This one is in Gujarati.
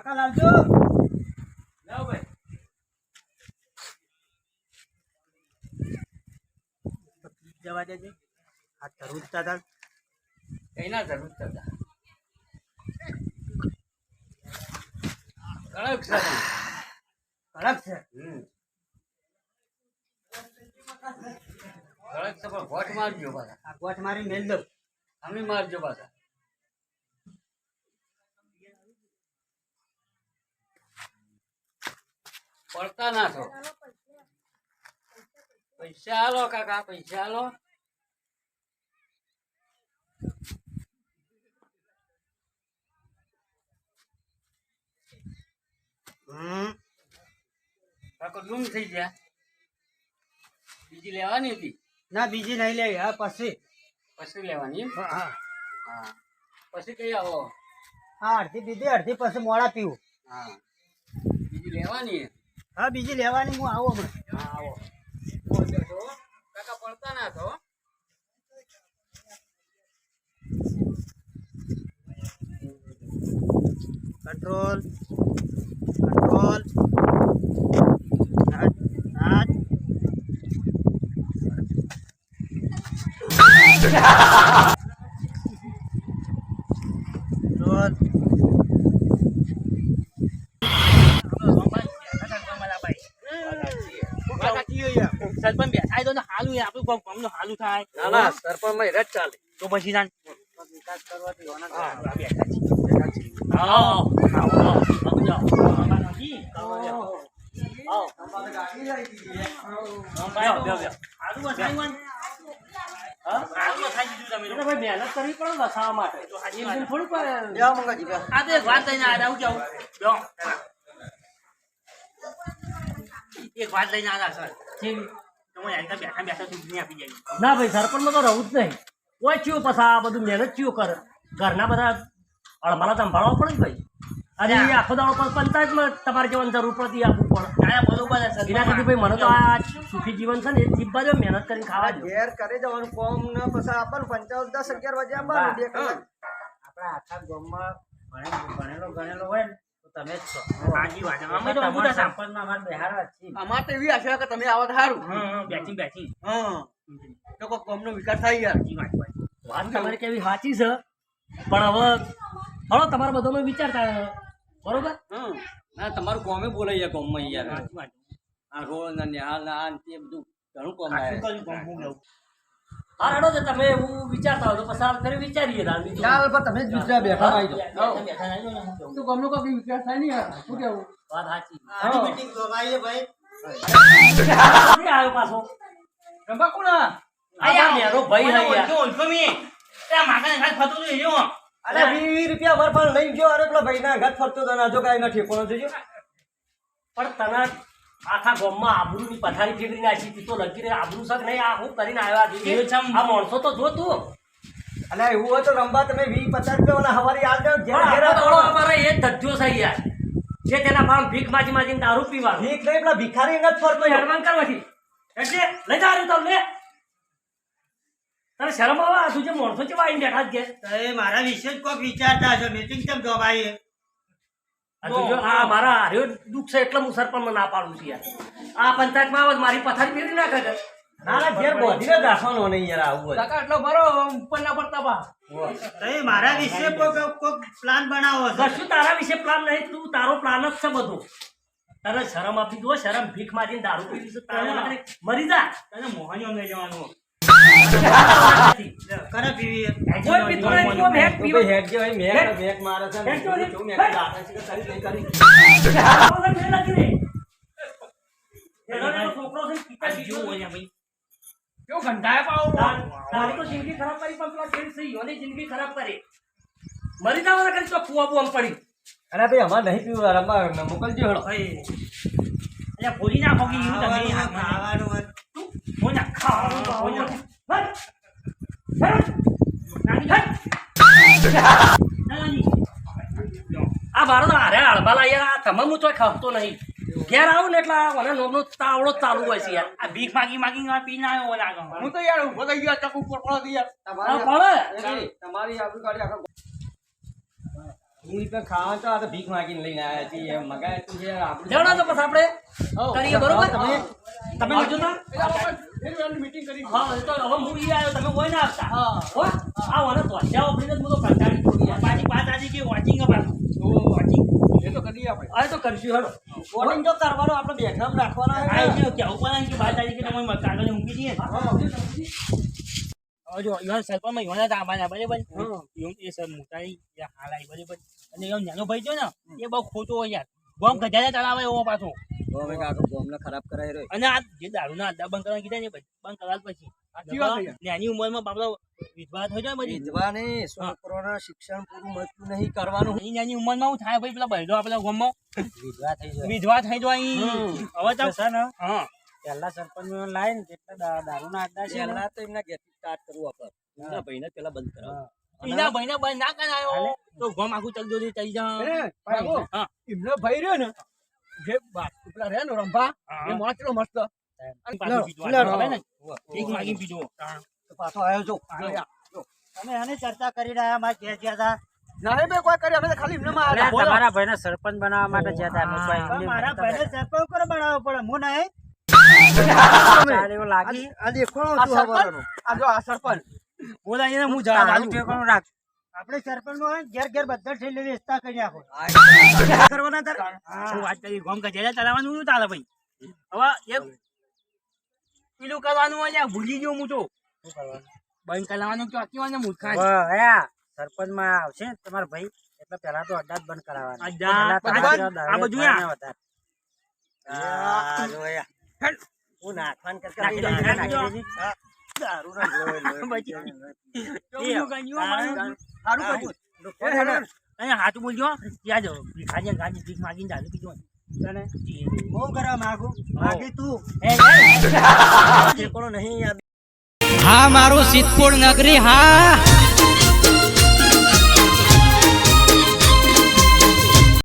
કાકા લાવજો લાવ ભાઈ જવા દેજે આ તરુજતા હતા કઈ ના જરૂર હતા કડક છે કડક છે કડક છે પણ વોટ મારજો પાછા આ ગોઠ મારી મેલ દો અમે મારજો પાછા પડતા ના છો પૈસા આલો કાકા પૈસા આલો કાકો ડૂમ થઈ ગયા બીજી લેવાની હતી ના બીજી નહીં લેવી હા પછી પછી લેવાની એમ? હા હા પછી કઈ આવો હા અડધી દીધી અડધી પછી મોડા પીવું હા બીજી લેવાની હા બીજી લેવાની હું આવો હમણાં હા આવો પહોંચો છો કાકા પડતા ના છો કંટ્રોલ કંટ્રોલ સરપંચ બેઠા તો હાલું આપણું ગામ નું હાલું થાય ના ના સરપંચ માં હેડ ચાલે તો પછી જાણ વિકાસ કરવાથી હોના હા બેઠા છીએ આવો મહેનત કરવી પડે વસાવા માટે તો આજે થોડું પડે આ તો એક વાત લઈને આવ્યા હું કેવું એક વાત લઈને આવ્યા સર તમે બેઠા બેઠા ચૂંટણી આપી જાય ના ભાઈ સરપંચમાં તો રહું જ નહીં કોઈ ચિયો પછી આ બધું મહેનત ચિયો કરે ઘરના બધા અળમાલા સંભાળવા પડે ને ભાઈ અને એ આખો દાડો પણ પંચાયતમાં તમારે જવાની જરૂર પડતી આપવું પડે બરોબર એના સુધી ભાઈ મને તો આ સુખી જીવન છે ને એ જીવવા જો મહેનત કરીને ખાવા દો ઘેર કરી જવાનું કોમ ને પછી આપણને 55 10 11 વાગે આવવાનું 2 કલાક આપણા આખા ગામમાં ભણેલો ગણેલો હોય ને તો તમે જ છો સાચી વાત અમે તો બધા સરપંચમાં અમારે બેહારવા જ છીએ અમારે તો એવી આશા કે તમે આવો તો સારું બેચિંગ બેચિંગ હા તો કોઈ કોમનો વિકાસ થાય યાર વાત તમારી કેવી સાચી છે પણ હવે હળો તમારા બધાનો વિચાર થાય બરોબર ના તમારું કોમે બોલાય યાર કોમમાં યાર આ રોડ ને નિહાલ ને આ ને તે બધું ઘણું કોમ આવે હા રડો છે તમે એવું વિચારતા હોય તો પસાર કરી વિચારીએ ચાલ પણ તમે જ બીજા બેઠા આવી જાઓ તો કોમનો કોઈ વિકાસ થાય નહીં યાર શું કેવું વાત સાચી આની મીટિંગ તો આવીએ ભાઈ આવ્યો પાછો રંબા કોના આયા મેરો ભાઈ હે યાર ઓળખો મે એ માગા ખાલી ફતો તો એયો અરે 20 રૂપિયા વરફળ લઈ ગયો અરે પેલા ભાઈ ના ઘાટ ફરતો તો ના જો કાઈ નથી કોણ જોજો પણ તને આખા ગામમાં આબરૂની પથારી ફેરવી નાખી તી તો લગી રે આબરૂ સક નહીં આ હું કરીને આવ્યા છે આ માણસો તો જો તું અલે એવું હોય તો રંબા તમે 20 50 રૂપિયા ના હવારી આલ દો ઘેર ઘેર અમારે એ ધજ્જો છે યાર જે તેના પામ ભીખ માજી માજીને દારૂ પીવા ભીખ નહીં પેલા ભિખારી નથી ફરતો હેરવાન કરવાથી એટલે લઈ જા રહ્યું તમને તને શરમ આવે આ તું જે માણસો છે વાઈને બેઠા જ કે એ મારા વિશે જ કોક વિચારતા છો મીટિંગ કેમ જોવાય આ મારા હાર્યો દુઃખ છે એટલે હું સરપંચમાં ના પાડું છું યાર આ પંચાયતમાં આવે મારી પથારી ફેરવી નાખે છે ના ના ઘેર બોધીને જ રાખવાનો નહીં યાર આવું કાકા એટલો ભરો ઉપર ના પડતા બા એ મારા વિશે કોક પ્લાન બનાવો છે કશું તારા વિશે પ્લાન નહીં તું તારો પ્લાન જ છે બધું તને શરમ આપી દો શરમ ભીખ મારીને દારૂ પીવી છે તારા માટે મરી જા તને મોહણીઓ લઈ જવાનું કરે પીવી કોઈ પીતો નહીં તું મેક પીવે હેડ જે હોય મેક મારે છે હેડ જો જો મેક લાગે છે કરી નહીં કરી છોકરો છે પિતા જીવો હોય ભાઈ કેવું ઘંટાય પાવ તારી તો જિંદગી ખરાબ કરી પણ પેલા ખેલ થઈ યોની જિંદગી ખરાબ કરી મરી જવાના કરી તો કુવા બુઆમ પડી અરે ભાઈ અમાર નહીં પીવું રમવા મોકલજો હળો એટલે ભૂલી ના પોગી યુ તમે ખાવાનું તું મોજા ખાવાનું આ મારો તો હારે હળબાલા યાર આ તમામ હું તો ખાતો નહીં ઘેર આવું ને એટલે મને નોમનો તાવડો ચાલુ હોય છે યાર આ ભીખ માગી માગી પીને આવ્યો લાગે હું તો યાર ઉભો થઈ ગયો ચક ઉપર પડો યાર પડે તમારી આબરૂ કાઢી આખો ઈ તો ખાવા તો આ તો ભીખ માંગીને લઈને આવ્યા છીએ એમ મગાય તું છે આપણું લેવડો તો પછી આપણે કરીએ બરોબર તમે આવજો ના મીટિંગ કરી હા એ તો હવે હું ઈ આવ્યો તમે કોઈ ના આવતા હો આ વાને તો જાઓ આપણે તો કંટાળી છોડી પાછી વાત આજે કે વોચિંગ પાછું વોચિંગ એ તો કરી આપણે આ તો કરશું હેડો વોટિંગ તો કરવાનો આપણે બેઠામ રાખવાના આ જે કેવું પણ કે 12 તારીખે તમે કાગળ મૂકી દઈએ ને હવે જો ઈવન સરપંચમાં ઈવન હતા અમારા બરાબર ઈવન એ સર મોટાઈ હાલ આવી બરાબર અને ઈવન નાનો ભાઈ છે ને એ બહુ ખોટો હોય યાર ગોમ ગજાને ચલાવે એવો પાછો ગોમે કાકો ગોમને ખરાબ કરાય રહ્યો અને આ જે દારૂના અડ્ડા બંધ કરવાનું કીધા ને ભાઈ બંધ કરવા પછી નાની ઉંમરમાં બાપડો વિધવા થઈ જાય બધી વિધવાને છોકરોના શિક્ષણ પૂરું મળતું નહીં કરવાનું એની નાની ઉંમરમાં હું થાય ભાઈ પેલા બૈડો આપેલા ગામમાં વિધવા થઈ જાય વિધવા થઈ જાય હવે તો છે ને હા પહેલા સરપંચ લાઈન કેટલા દારૂના અડ્ડા છે પહેલા તો એમના ઘેરથી સ્ટાર્ટ કરવું આપણે એમના ભાઈને પેલા બંધ કરાવો એના ભાઈને બંધ ના કરાયો તો ગામ આખું ચલજો ચલી જા હા એમનો ભાઈ રહ્યો ને જે પેલા રહે ને રંભા એ મોચલો મસ્ત પાછો આવ્યો જો તમે આની ચર્ચા કરી રહ્યા મારે ઘેર ગયા હતા ના બે કોઈ કરી અમે તો ખાલી એમને માં તમારા ભાઈને સરપંચ બનાવવા માટે ગયા હતા મારા ભાઈને સરપંચ કરો બનાવવો પડે હું નહીં એવું લાગી આ દેખો આ જો આ સરપંચ બોલા એને હું જવાબ આલું રાખ આપણે સરપંચ માં ઘેર ઘેર બધા થઈને વ્યવસ્થા કરી આપો કરવાના તાર હું વાત કરી ગામ કચેરી ચલાવવાનું શું ચાલે ભાઈ હવે એક પેલું કરવાનું હોય ભૂલી ગયો હું તો શું કરવાનું બંધ કરાવવાનું ચોકી હોય ને મૂર્ખા સરપંચ માં આવશે તમારા ભાઈ એટલે પેલા તો અડ્ડા જ બંધ કરાવવાના આ બધું હું નાખવાન હાથું બોલજો ત્યાં જો ભીખાજી ગાડી ભીખ માગીને દારૂ પીજો હું કરવા માંગુ માગી તું નહીં હા મારું સિદ્ધપુર નગરી હા